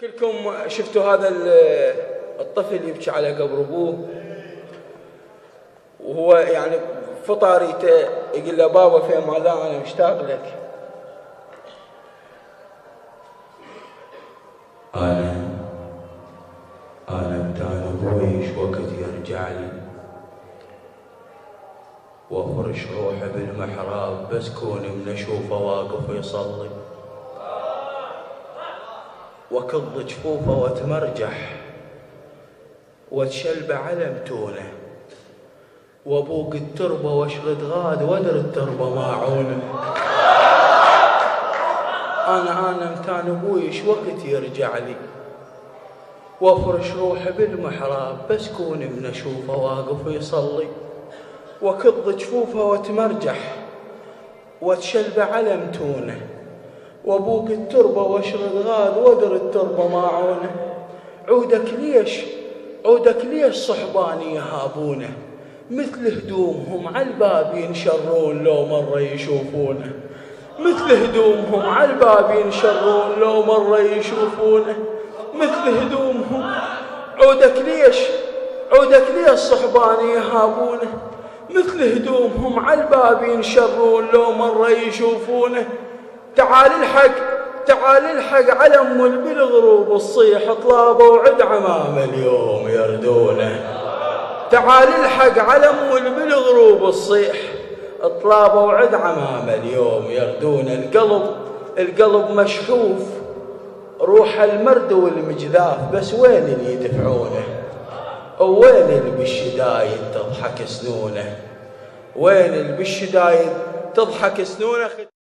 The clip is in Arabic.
كلكم شفتوا هذا الطفل يبكي على قبر ابوه، وهو يعني فطاريته يقول له بابا في امان الله انا مشتاق لك. انا متان ابوي ايش وقت يرجع لي، وافرش روحه بالمحراب بس كوني من اشوفه واقف يصلي، وكض جفوفه واتمرجح واتشلبه على متونه، وابوق التربه واشرد غاد وادر التربه ماعونه. انا متان ابوي ايش وقت يرجع لي، وافرش روحه بالمحراب بس كوني من اشوفه واقف يصلي، وكض جفوفه واتمرجح واتشلبه على متونه، وابوق التربه واشرد غاد وادر التربه ماعونه. عودك ليش صحباني يهابونه، مثل هدومهم على الباب ينشرون لو مره يشوفونه، مثل هدومهم على الباب ينشرون لو مره يشوفونه، مثل هدومهم. عودك ليش صحباني يهابونه، مثل هدومهم على الباب ينشرون لو مره يشوفونه. تعال الحق على ام بالغروب الصيح طلابه وعد عمام اليوم يردونه. تعال الحق على ام بالغروب الصيح طلابه وعد عمام اليوم يردونه. القلب مشحوف روح المرد والمجذاف، بس وين اللي يدفعونه، وين اللي بالشدايد تضحك سنونه، وين اللي بالشدايد تضحك سنونه.